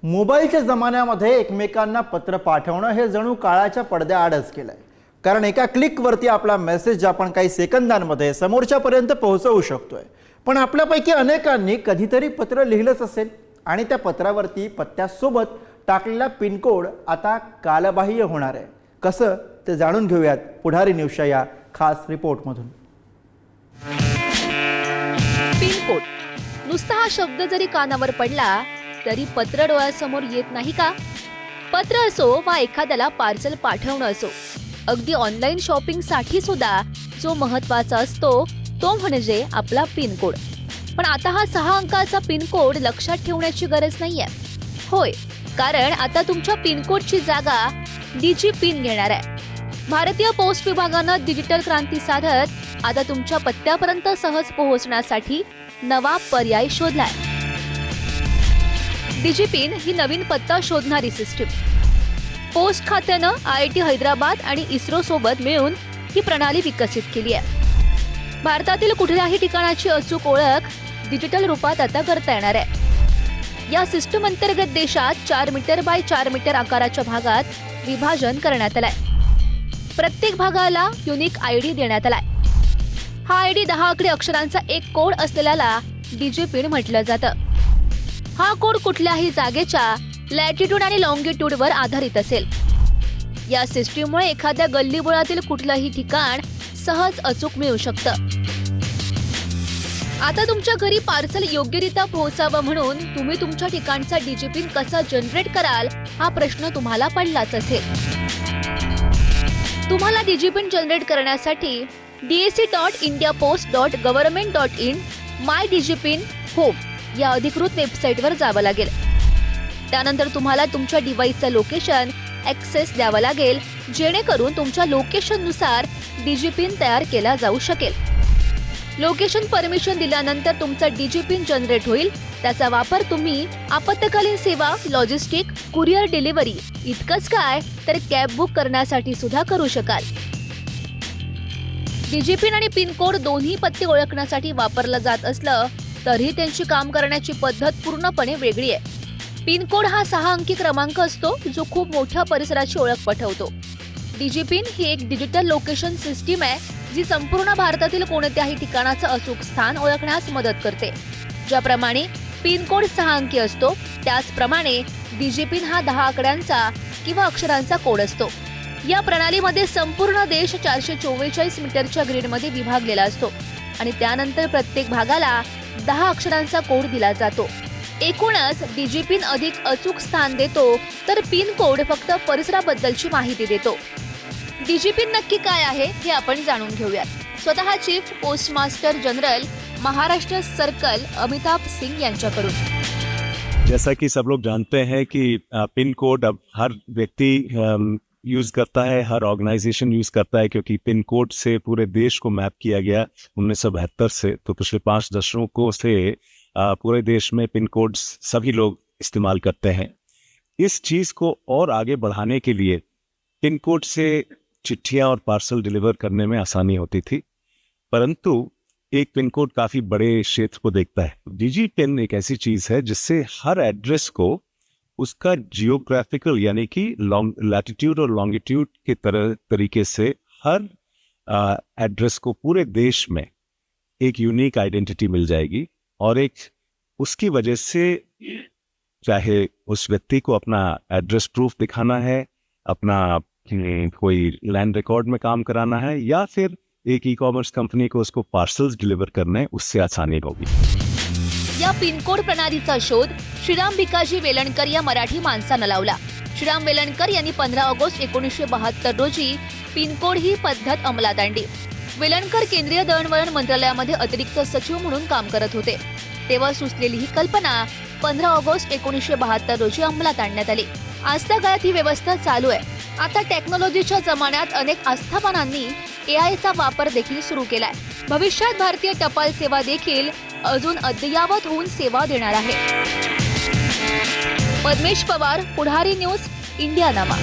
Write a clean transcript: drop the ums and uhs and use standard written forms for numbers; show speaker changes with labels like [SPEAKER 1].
[SPEAKER 1] मोबाईलच्या जमान्यामध्ये एकमेकांना पत्र पाठवणं हे जणू काळाच्या पडद्याआडच केलंय. कारण एका क्लिकवरती आपला मेसेज आपण काही सेकंदांमध्ये समोरच्यापर्यंत पोहोचवू शकतोय. पण आपल्यापैकी अनेकांनी कधीतरी पत्र लिहिलंच असेल आणि त्या पत्रावरती पत्त्यासोबत टाकलेला पिन कोड आता कालबाह्य होणार आहे. कसं ते जाणून घेऊयात पुढारी न्यूजच्या या खास रिपोर्टमधून.
[SPEAKER 2] पिन कोड नुसता हा शब्द जरी कानावर पडला तरी पत्र डोळ्यासमोर येत नाही का? पत्र असो वा एखाद्याला पार्सल पाठवणं असो, अगदी ऑनलाईन शॉपिंग साठी सुद्धा जो महत्वाचा असतो तो म्हणजे आपला पिन कोड. पण आता हा 6 अंकाचा पिन कोड लक्षात ठेवण्याची गरज नाहीये. होय, कारण आता तुमच्या पिन कोडची जागा डीजी पिन घेणार आहे. भारतीय पोस्ट विभागानं डिजिटल क्रांती साधत आता तुमच्या पत्त्यापर्यंत सहज पोहोचण्यासाठी नवा पर्याय शोधलाय. डीजी पिन ही नवीन पत्ता शोधणारी सिस्टीम. पोस्ट खात्यानं IIT हैदराबाद आणि इस्रो सोबत मिळून ही प्रणाली विकसित केली आहे. भारतातील कुठल्याही ठिकाणाची अचूक ओळख डिजिटल रूपात आता करता येणार आहे. या सिस्टीम अंतर्गत देशात 4 मीटर बाय 4 मीटर आकाराच्या भागात विभाजन करण्यात आलंय. प्रत्येक भागाला युनिक ID देण्यात आलाय. हा ID 10 आकडी अक्षरांचा एक कोड असलेल्याला डीजी पिन म्हटलं जातं. हा कोड कुठल्याही जागेच्या लॅटिट्यूड आणि लॉंगिट्यूड वर आधारित असेल. या सिस्टीममुळे एखाद्या गल्लीबोळातील कुठलंही ठिकाण सहज अचूक मिळू शकतं. आता तुमच्या घरी पार्सल योग्यरित्या पोहोचावं म्हणून तुम्ही तुमच्या ठिकाणचा डीजी पिन कसा जनरेट कराल हा प्रश्न तुम्हाला पडलाच असेल. तुम्हाला डीजी पिन जनरेट करण्यासाठी dac.indiapost.government.in MyDigiPin Home या अधिकृत वेबसाईटवर जावं लागेल. त्यानंतर तुम्हाला तुमच्या डिव्हाइसचं लोकेशन ॲक्सेस द्यावं लागेल, जेणेकरून तुमच्या लोकेशननुसार डीजी पिन तयार केला जाऊ शकेल. लोकेशन परमिशन दिल्यानंतर तुमचा डीजी पिन जनरेट होईल. त्याचा वापर तुम्ही आपत्कालीन सेवा, लॉजिस्टिक, कुरिअर डिलिव्हरी इतकंच काय तर कॅब बुक करण्यासाठी सुद्धा करू शकाल. डीजी पिन आणि पिन कोड दोन्ही पत्ते ओळखण्यासाठी वापरलं जात असलं तरीही त्यांची काम करण्याची पद्धत पूर्णपणे वेगळी आहे. पिन कोड हा 6 अंकी क्रमांक असतो जो खूप मोठ्या परिसराची ओळख पटवतो. डीजी पिन ही एक डिजिटल लोकेशन सिस्टीम आहे जी संपूर्ण भारतातील कोणत्याही ठिकाणाचं अचूक स्थान ओळखण्यास मदत करते. ज्याप्रमाणे पिन कोड 6 अंकी असतो त्याचप्रमाणे डीजी पिन हा 10 आकड्यांचा किंवा अक्षरांचा कोड असतो. या प्रणालीमध्ये संपूर्ण देश 444 मीटरच्या ग्रीडमध्ये विभागलेला असतो आणि त्यानंतर प्रत्येक भागाला 10 अक्षरांचा कोड दिला जातो. एकूणच डीजी पिन अधिक अचूक स्थान देतो तर पिन कोड फक्त परिसराबद्दलची माहिती देतो. डीजी पिन नक्की काय आहे हे आपण जाणून घेऊयात. स्वतः chief postmaster general Maharashtra circle Amitabh Singh यांच्याकडून.
[SPEAKER 3] जैसा कि सब लोग जानते हैं कि पिन कोड अब हर व्यक्ति यूज़ करता है, हर ऑर्गेनाइजेशन यूज़ करता है, क्योंकि पिन कोड से पूरे देश को मैप किया गया 1972 से. तो पिछले 5 दशकों से पूरे देश में पिन कोड सभी लोग इस्तेमाल करते हैं. इस चीज़ को और आगे बढ़ाने के लिए पिन कोड से चिट्ठियाँ और पार्सल डिलीवर करने में आसानी होती थी, परंतु एक पिन कोड काफ़ी बड़े क्षेत्र को देखता है. डीजी पिन एक ऐसी चीज़ है जिससे हर एड्रेस को उसका जियोग्राफिकल यानी कि लैटिट्यूड और लॉन्गिट्यूड के तरीके से हर एड्रेस को पूरे देश में एक यूनिक आइडेंटिटी मिल जाएगी. और एक उसकी वजह से चाहे उस व्यक्ति को अपना एड्रेस प्रूफ दिखाना है, अपना कोई लैंड रिकॉर्ड में काम कराना है, या फिर एक ई-कॉमर्स कंपनी को उसको पार्सल्स डिलीवर करना है, उससे आसानी होगी.
[SPEAKER 2] या पिन कोड प्रणालीचा शोध श्रीराम भिकाजी वेलणकर या मराठी माणसानं लावला. श्रीराम वेलणकर यांनी 15 ऑगस्ट 1972 रोजी पिन कोड ही पद्धत अंमलात आणली. वेलणकर केंद्रीय दळणवळण मंत्रालयामध्ये अतिरिक्त सचिव म्हणून काम करत होते. तेव्हा सुचलेली ही कल्पना 15 ऑगस्ट 1972 रोजी अंमलात आणण्यात आली. आजच्या काळात ही व्यवस्था चालू आहे. आता टेक्नॉलॉजीच्या जमान्यात अनेक आस्थापनांनी AIचा वापर देखील सुरू केलाय. भविष्यात भारतीय टपाल सेवा देखील अजून अद्ययावत होऊन सेवा देणार आहे. पद्मेश पवार, पुढारी न्यूज, इंडियानामा.